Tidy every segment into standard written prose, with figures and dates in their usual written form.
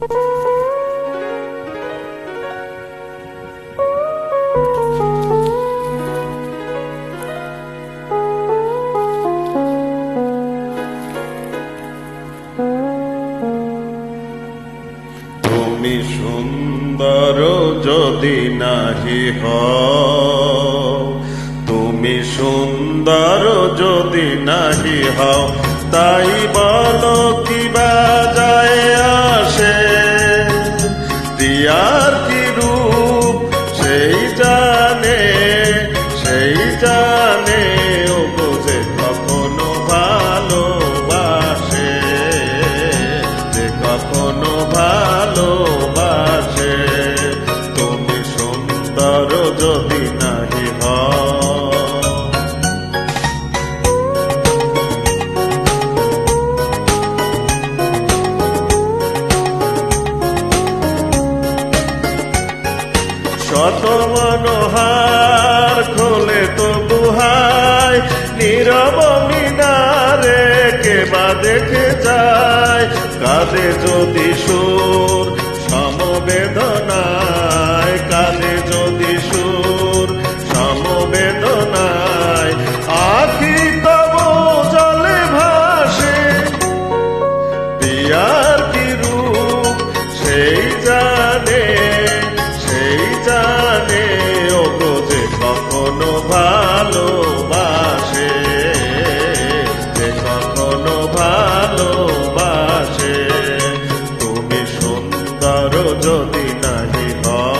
তুমি সুন্দর যদি নাহি হও, তুমি সুন্দর যদি নাহি হও, তাই বলো কিবা যায় আসে। দিয়ার কি রূপ সেই জানে, সেই জানে ও যে কখনো ভালোবাসে, যে কখনো ভালোবাসে। তুমি সুন্দর যদি নাহি হও। শত মনোহার খোলে তো বুহাই, নীরব মিনারে কেবা দেখে যায়। কাঁদে যদি সুর সমবেদনায়, কাঁদে যদি সুর সমবেদনায়, আখি তব জলে ভাসে। দিয়ার কি রূপ সেই জানে, সেই জানে ও যে কখনো ভালোবাসে, যে কখনো ভালোবাসে। তুমি সুন্দর যদি নাহি হও।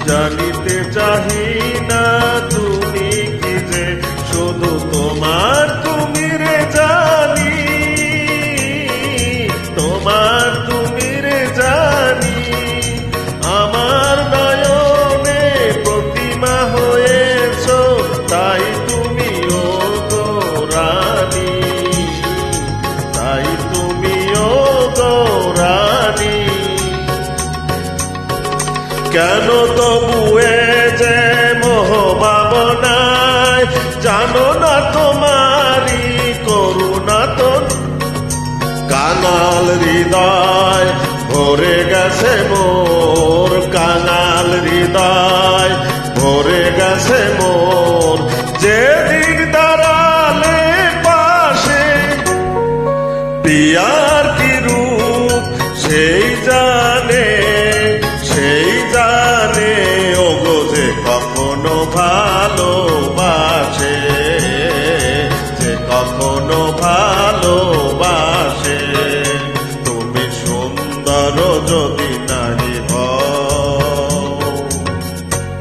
জানিতে চাহি না তুমি কি যে শুধু তোমার তুমি রে জানি, তোমার তুমি রে জানি। আমার নয়নে প্রতিমা হয়েছ, তাই তুমি ও গো রানী, তাই তুমি ও গো রানী। কেন তবু এ যে মোহ ভাবনায়, জানো না তোমারি করুণা তো। কাঙাল হৃদয় ভরে গেছে মোর